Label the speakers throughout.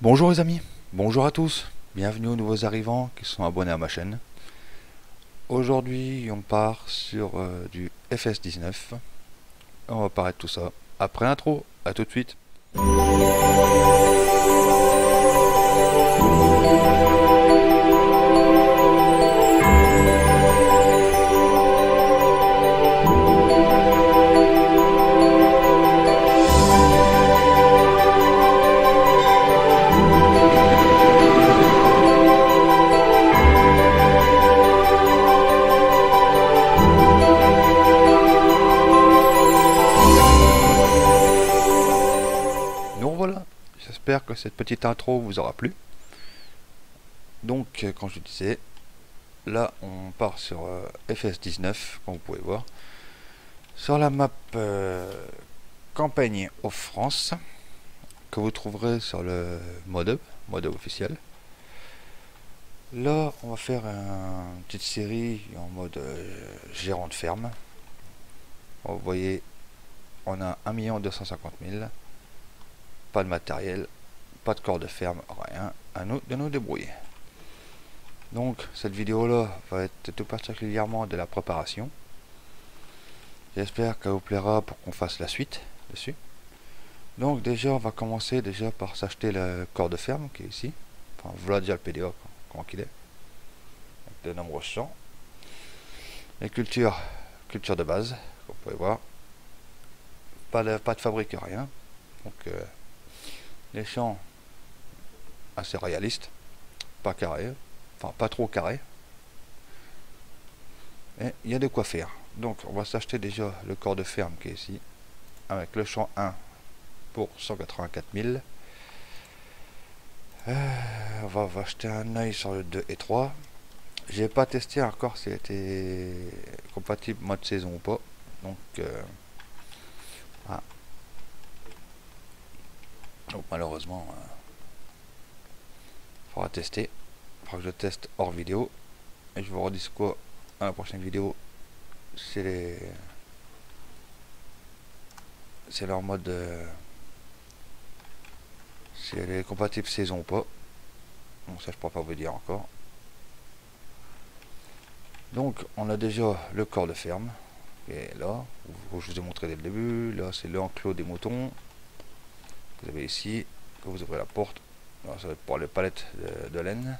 Speaker 1: Bonjour les amis, bonjour à tous, bienvenue aux nouveaux arrivants qui sont abonnés à ma chaîne. Aujourd'hui on part sur du FS19, on va parler de tout ça après l'intro, à tout de suite. Donc voilà, j'espère que cette petite intro vous aura plu. Donc comme je disais, là on part sur FS19, comme vous pouvez voir, sur la map Campagne of France, que vous trouverez sur le mode officiel. Là, on va faire une petite série en mode gérant de ferme. Vous voyez, on a 1 250 000, pas de matériel, pas de corps de ferme, rien, à nous de nous débrouiller. Donc, cette vidéo-là va être tout particulièrement de la préparation. J'espère qu'elle vous plaira pour qu'on fasse la suite dessus. Donc déjà, on va commencer déjà par s'acheter le corps de ferme qui est ici. Enfin, voilà déjà le PDA, comment qu'il est. Avec de nombreux champs. Les cultures de base, comme vous pouvez voir. Pas de fabrique, rien. Donc, les champs assez réalistes. Pas carrés. Enfin, pas trop carrés. Et il y a de quoi faire. Donc, on va s'acheter déjà le corps de ferme qui est ici. Avec le champ 1 pour 184 000. On va acheter un œil sur le 2 et 3. J'ai pas testé encore si c'était compatible mode saison ou pas. Donc, voilà. Donc malheureusement, il faudra tester. Il faudra que je teste hors vidéo. Et je vous redis quoi dans la prochaine vidéo. C'est leur mode. Si elle est compatible saison ou pas. Donc ça je pourrais pas vous dire encore. Donc on a déjà le corps de ferme. Et là, je vous ai montré dès le début. Là c'est l'enclos des moutons. Vous avez ici, quand vous ouvrez la porte, là, ça va être pour les palettes de laine.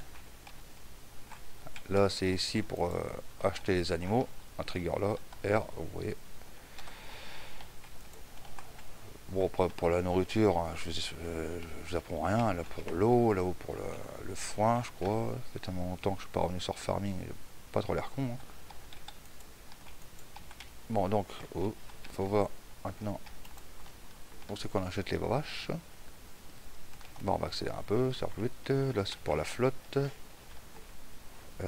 Speaker 1: Là c'est ici pour acheter les animaux. Un trigger là, R, vous voyez. Bon, pour la nourriture, je vous apprends rien. Là pour l'eau, là-haut pour le foin, je crois. Ça fait tellement longtemps que je suis pas revenu sur farming, pas trop l'air con. Hein. Bon, donc, faut voir maintenant où c'est qu'on achète les vaches. Bon, on va accélérer un peu, ça va plus vite. Là, c'est pour la flotte. Ça,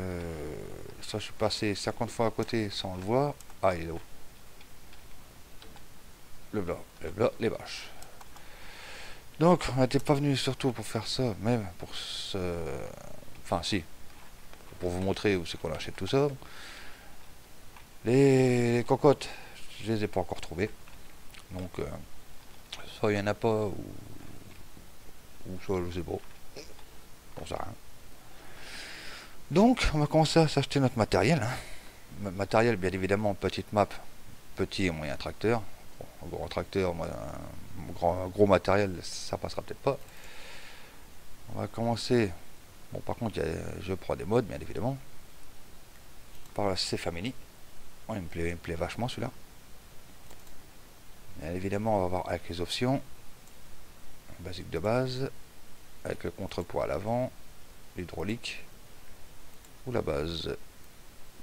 Speaker 1: je suis passé 50 fois à côté sans le voir. Ah, il est où? Le blanc, les vaches. Donc, on n'était pas venu surtout pour faire ça, mais pour enfin, si, pour vous montrer où c'est qu'on achète tout ça. Les cocottes, je les ai pas encore trouvées. Donc, soit il n'y en a pas, ou soit je sais pas. Bon, ça rien. Donc, on va commencer à s'acheter notre matériel. Hein. Matériel, bien évidemment, petite map, petit et moyen tracteur. Bon, gros tracteur, gros matériel, ça passera peut-être pas. On va commencer. Bon, par contre, je prends des modes, bien évidemment. Par la C-Family. Oh, il me plaît vachement celui-là. Bien évidemment, on va voir avec les options. Basique de base. Avec le contrepoids à l'avant. L'hydraulique. Ou la base.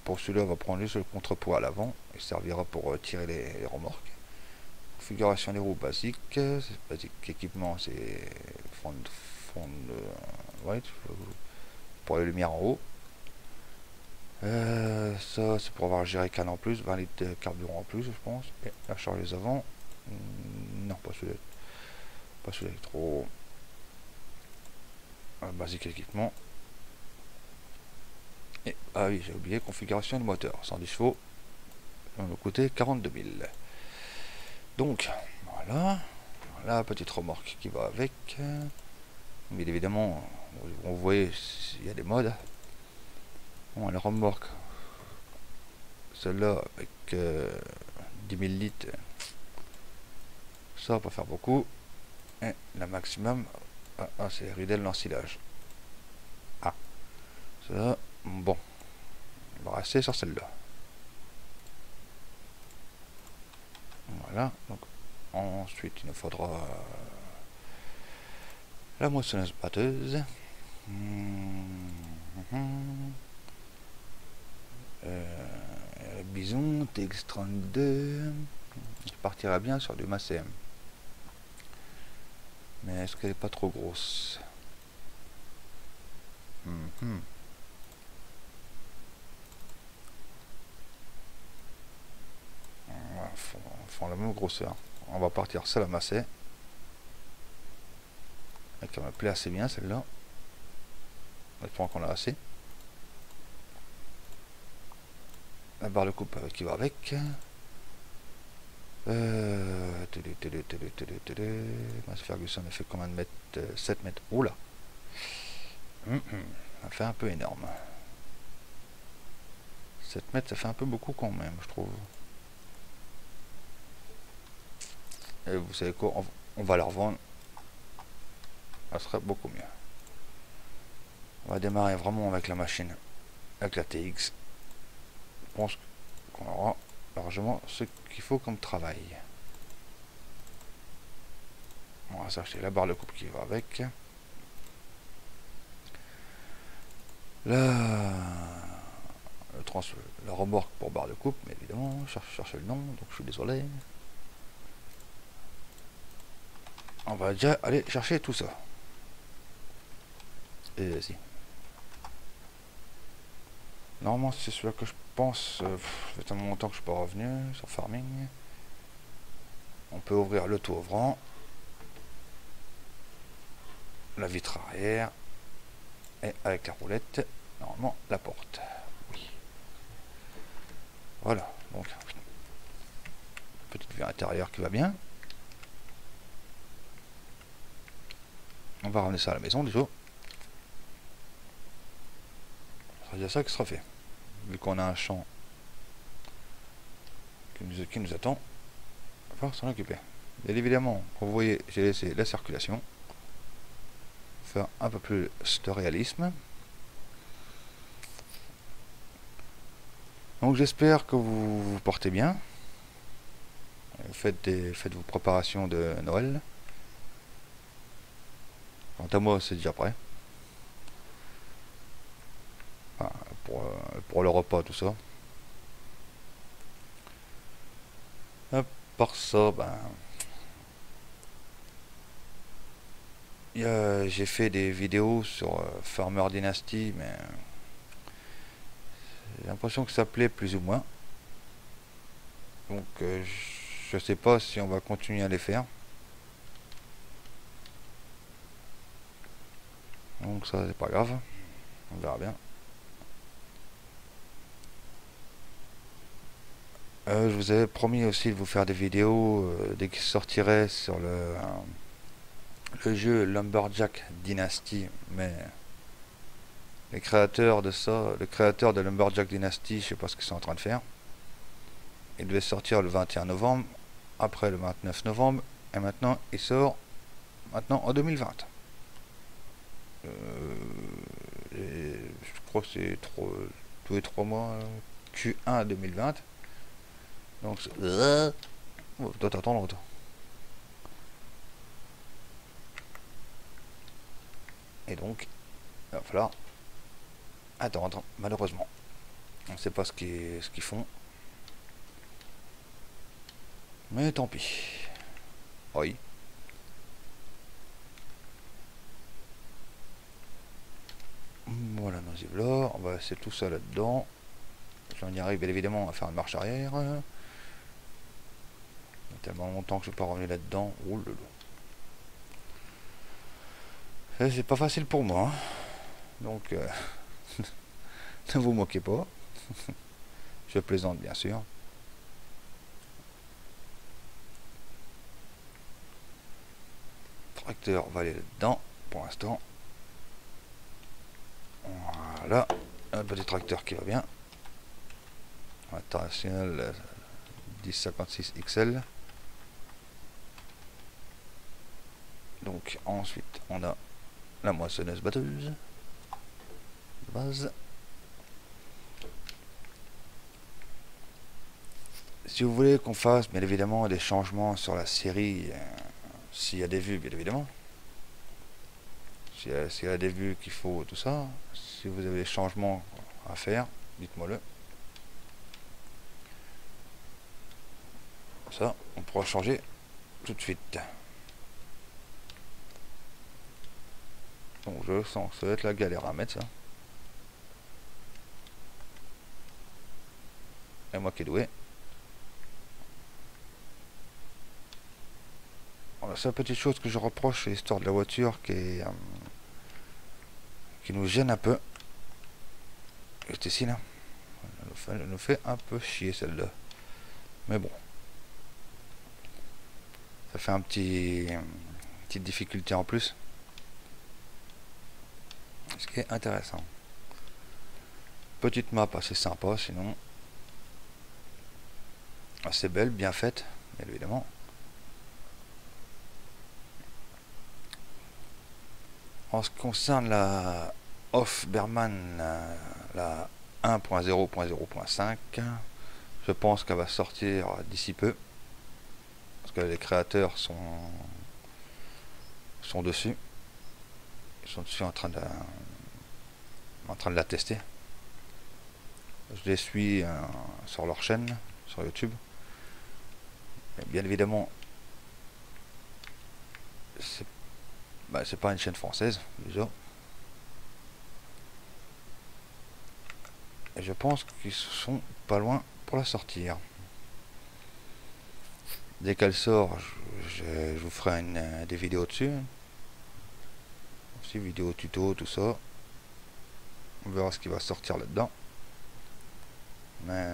Speaker 1: Pour celui-là, on va prendre juste le contrepoids à l'avant. Il servira pour tirer les remorques. Configuration des roues basique. Basique équipement, c'est ouais, pour les lumières en haut. Ça c'est pour avoir géré canne en plus, 20 litres de carburant en plus je pense. Et la chargeuse avant. Non, pas celui-là trop basique équipement. Et ah oui, j'ai oublié, configuration de moteur 110 chevaux, ça va me coûter 42 000. Donc voilà, la petite remorque qui va avec, bien évidemment, vous voyez, il y a des modes. Bon, la remorque, celle-là avec 10 000 litres, ça va pas faire beaucoup. Et la maximum, c'est Ridel l'ensilage. Ah, ça, bon, on va rester sur celle-là. Voilà, donc ensuite il nous faudra la moissonneuse batteuse. Bison TX32, je partirai bien sur du MACM. Mais est-ce qu'elle est pas trop grosse? Font la même grosseur. On va partir seul à masser. Et qui me plaît assez bien celle-là. Maintenant qu'on a assez. La barre de coupe qui va avec. Mass Ferguson a fait combien de mètres? 7 mètres. Oula. Ça fait un peu énorme. 7 mètres, ça fait un peu beaucoup quand même, je trouve. Et vous savez quoi, on va la revendre. Ça serait beaucoup mieux. On va démarrer vraiment avec la machine, avec la TX. Je pense qu'on aura largement ce qu'il faut comme travail. On va s'acheter la barre de coupe qui va avec. La remorque pour barre de coupe, mais évidemment, chercher le nom, donc je suis désolé. On va déjà aller chercher tout ça. Et vas-y. Normalement, c'est celui-là que je pense. Ça fait tellement longtemps que je suis pas revenu sur Farming. On peut ouvrir le tout ouvrant. La vitre arrière. Et avec la roulette, normalement, la porte. Oui. Voilà. Donc, petite vue intérieure qui va bien. On va ramener ça à la maison déjà. Ça veut dire ça qui sera fait. Vu qu'on a un champ qui nous attend, on va falloir s'en occuper. Bien évidemment, comme vous voyez, j'ai laissé la circulation. Faire un peu plus de réalisme. Donc j'espère que vous vous portez bien. Faites vos préparations de Noël. Quant à moi, c'est déjà prêt. Enfin, pour le repas, tout ça. À part ça, j'ai fait des vidéos sur Farmer Dynasty, mais j'ai l'impression que ça plaît plus ou moins. Donc je sais pas si on va continuer à les faire. Donc ça c'est pas grave. On verra bien. Je vous avais promis aussi de vous faire des vidéos dès qu'ils sortiraient sur le jeu Lumberjack Dynasty, mais les créateurs de ça, le créateur de Lumberjack Dynasty, je sais pas ce qu'ils sont en train de faire. Il devait sortir le 21 novembre, après le 29 novembre, et maintenant il sort maintenant en 2020. Je crois que c'est tous les 3 mois, Q1 2020. Donc on doit attendre autant. Et donc il va falloir attendre, malheureusement. On ne sait pas ce qu'ils font. Mais tant pis. Oui. Voilà nos yeux-là. On va laisser tout ça là-dedans. J'en y arrive bien évidemment à faire une marche arrière. Il y a tellement longtemps que je ne suis pas revenu là-dedans. Oh là là. C'est pas facile pour moi. Hein. Donc, ne vous moquez pas. Je plaisante bien sûr. Tracteur va aller là-dedans pour l'instant. Voilà, un petit tracteur qui va bien. International 1056 XL. Donc ensuite on a la moissonneuse batteuse de base. Si vous voulez qu'on fasse bien évidemment des changements sur la série, s'il y a des vues bien évidemment, s'il y a des vues qu'il faut, tout ça, si vous avez des changements à faire, dites-moi le. Ça, on pourra changer tout de suite. Donc je sens que ça va être la galère à mettre ça. Et moi qui est doué. La seule petite chose que je reproche, c'est l'histoire de la voiture qui nous gêne un peu. Juste ici là. Elle nous fait un peu chier celle-là. Mais bon. Ça fait une petite difficulté en plus. Ce qui est intéressant. Petite map assez sympa sinon. Assez belle, bien faite, bien évidemment. En ce qui concerne la Hof-Berman, la 1.0.0.5, je pense qu'elle va sortir d'ici peu. Parce que les créateurs sont dessus. Ils sont dessus en train de la tester. Je les suis sur leur chaîne, sur YouTube. Et bien évidemment, c'est pas une chaîne française déjà. Et je pense qu'ils sont pas loin pour la sortir. Dès qu'elle sort, je vous ferai des vidéos dessus. Aussi vidéos tuto, tout ça. On verra ce qui va sortir là-dedans. Mais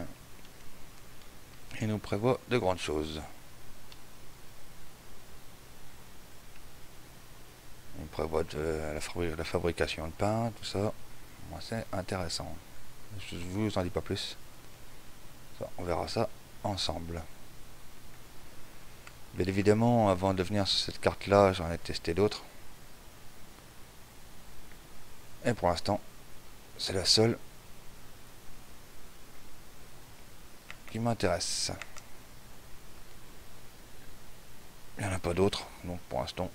Speaker 1: il nous prévoit de grandes choses. Il prévoit la fabrication de pain, tout ça. Moi, c'est intéressant. Je vous en dis pas plus. Ça, on verra ça ensemble. Bien évidemment, avant de venir sur cette carte là, j'en ai testé d'autres. Et pour l'instant, c'est la seule qui m'intéresse. Il n'y en a pas d'autres, donc pour l'instant,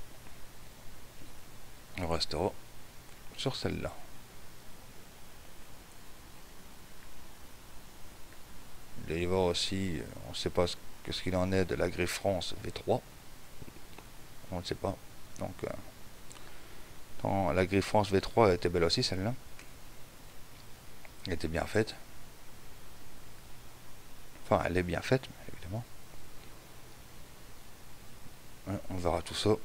Speaker 1: on restera sur celle-là. Il y va aussi, on ne sait pas ce qu'il en est de la Griffe France V3. On ne sait pas. Donc, la Griffe France V3 elle était belle aussi, celle-là. Elle était bien faite. Enfin, elle est bien faite, évidemment. Ouais, on verra tout ça. Je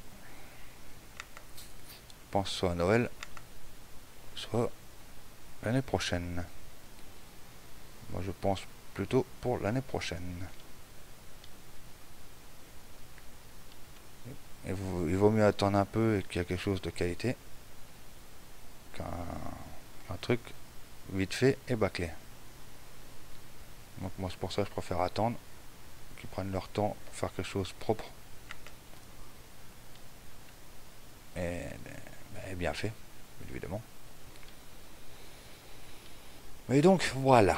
Speaker 1: pense soit à Noël, soit l'année prochaine. Moi, je pense plutôt pour l'année prochaine. Et il vaut mieux attendre un peu et qu'il y a quelque chose de qualité qu'un truc vite fait et bâclé. Donc moi c'est pour ça que je préfère attendre qu'ils prennent leur temps pour faire quelque chose de propre et bien fait, évidemment. Et donc voilà,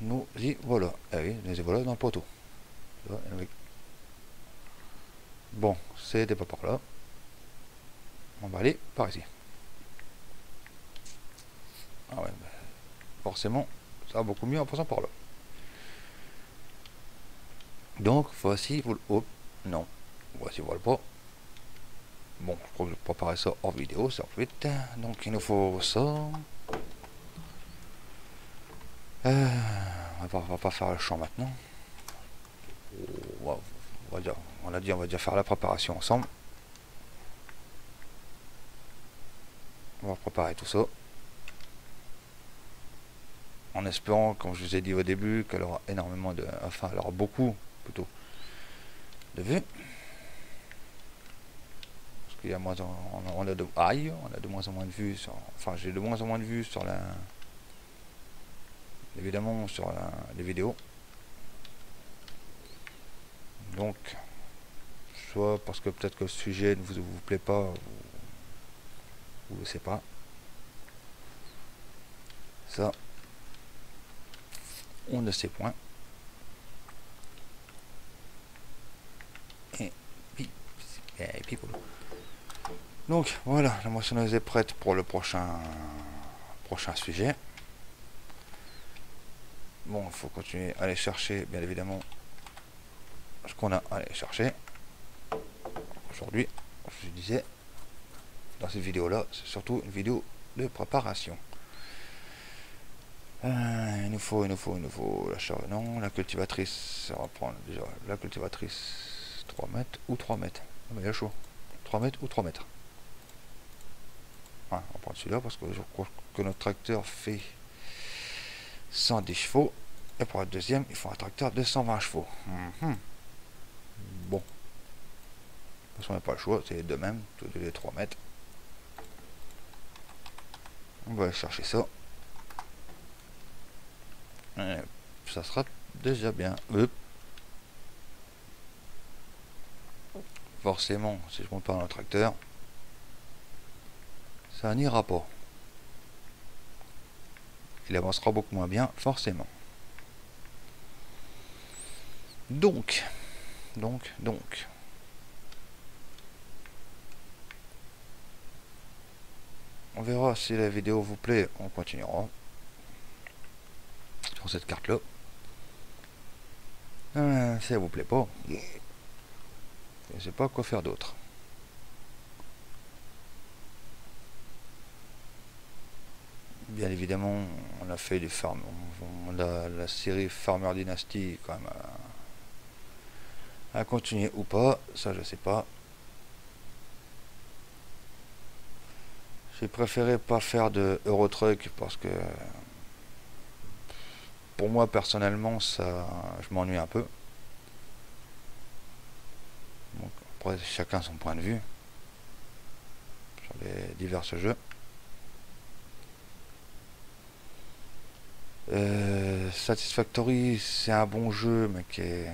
Speaker 1: nous y voilà. Ah oui, nous y voilà dans le poteau. Bon, c'était pas par là. On va aller par ici. Ah ouais, forcément, ça va beaucoup mieux en passant par là. Donc, voici, oh, non, voici, voilà pas. Bon, je crois que je vais préparer ça hors vidéo, ça va vite. Donc, il nous faut ça. On va pas faire le champ maintenant. On va déjà faire la préparation ensemble. On va préparer tout ça. En espérant, comme je vous ai dit au début, qu'elle aura énormément de... Enfin, elle aura beaucoup, plutôt, de vues. Parce qu'il y a on a de moins en moins de vues sur... Enfin, j'ai de moins en moins de vues sur évidemment sur les vidéos. Donc soit parce que peut-être que le sujet ne vous plaît pas, ou je sais pas. Ça, on ne sait point. Et puis voilà. Donc voilà, la moissonneuse est prête pour le prochain sujet. Bon, il faut continuer à aller chercher, bien évidemment, ce qu'on a à aller chercher. Aujourd'hui, je disais, dans cette vidéo-là, c'est surtout une vidéo de préparation. Il nous faut la charge, non, la cultivatrice, ça va prendre déjà la cultivatrice 3 mètres ou 3 mètres. Ah, mais il y a chaud. 3 mètres ou 3 mètres. Ouais, on va prendre celui-là parce que je crois que notre tracteur fait 110 chevaux. Et pour le deuxième, il faut un tracteur de 120 chevaux. Bon. De toute façon, on n'a pas le choix, c'est les deux mêmes, tous les 3 mètres. On va aller chercher ça. Et ça sera déjà bien. Forcément, si je monte pas dans le tracteur, ça n'ira pas. Il avancera beaucoup moins bien, forcément. Donc. On verra si la vidéo vous plaît, on continuera sur cette carte là. Si elle vous plaît pas, je sais pas quoi faire d'autre. Bien évidemment, on a fait des farms, la série Farmer Dynasty quand même à continuer ou pas, ça je sais pas. J'ai préféré pas faire de Eurotruck parce que pour moi personnellement ça, je m'ennuie un peu. Donc après chacun son point de vue sur les divers jeux. Satisfactory c'est un bon jeu mais qui est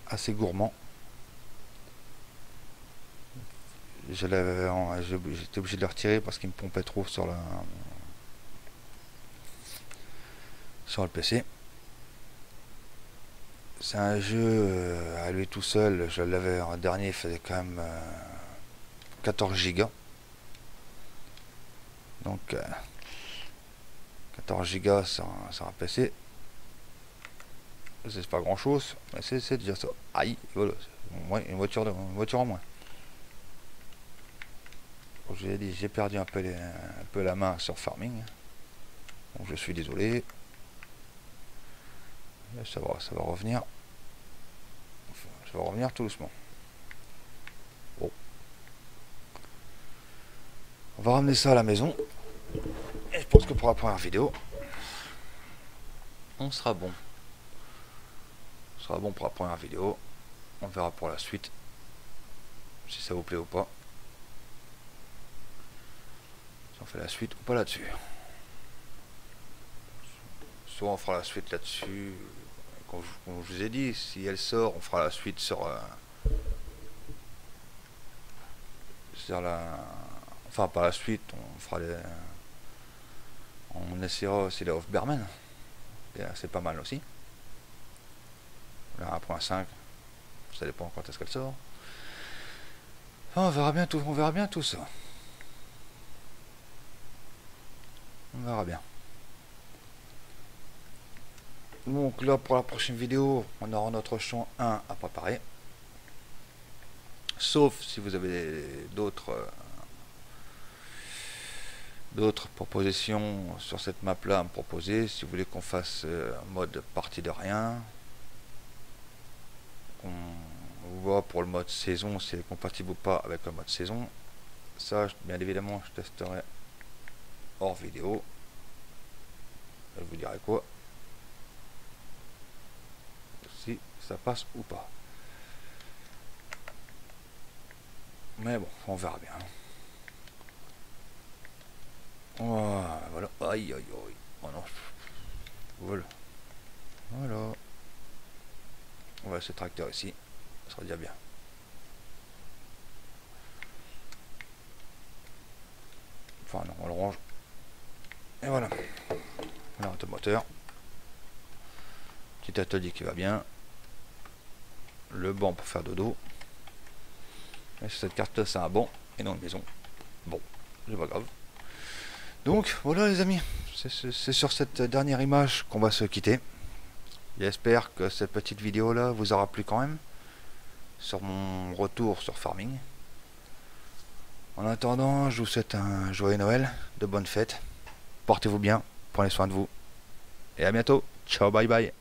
Speaker 1: assez gourmand. J'étais obligé de le retirer parce qu'il me pompait trop sur le PC. C'est un jeu à lui tout seul. Je l'avais en dernier, il faisait quand même 14 Go. Donc 14 Go sur un PC, c'est pas grand chose, mais c'est déjà ça. Aïe, voilà, une voiture en moins. J'ai dit, j'ai perdu un peu la main sur Farming, donc je suis désolé. Ça va revenir. Ça va revenir tout doucement. Bon. On va ramener ça à la maison. Et je pense que pour la première vidéo, on sera bon. On sera bon pour la première vidéo. On verra pour la suite si ça vous plaît ou pas. Si on fait la suite ou pas là-dessus. Soit on fera la suite là-dessus. Comme je vous ai dit, si elle sort, on fera la suite sur enfin par la suite, on fera on essaiera aussi la Hofberman. C'est pas mal aussi. La 1.5, ça dépend quand est-ce qu'elle sort. Enfin, on verra bien tout ça. On verra bien. Donc là, pour la prochaine vidéo, on aura notre champ 1 à préparer. Sauf si vous avez d'autres propositions sur cette map là à me proposer. Si vous voulez qu'on fasse mode partie de rien, on voit pour le mode saison si elle est compatible ou pas avec le mode saison. Ça, bien évidemment, je testerai hors vidéo. Je vous dirai quoi, si ça passe ou pas. Mais bon, on verra bien. Voilà. Aïe aïe aïe. Oh non. Voilà. Voilà. On va laisser le tracteur ici. Ça sera déjà bien. Enfin non, on le range. Et voilà. Voilà notre moteur. Petit atelier qui va bien. Le banc pour faire dodo. Et sur cette carte là c'est un banc et non une maison. Bon, c'est pas grave. Donc voilà les amis. C'est sur cette dernière image qu'on va se quitter. J'espère que cette petite vidéo là vous aura plu quand même. Sur mon retour sur Farming. En attendant, je vous souhaite un joyeux Noël, de bonnes fêtes. Portez-vous bien, prenez soin de vous. Et à bientôt. Ciao, bye bye.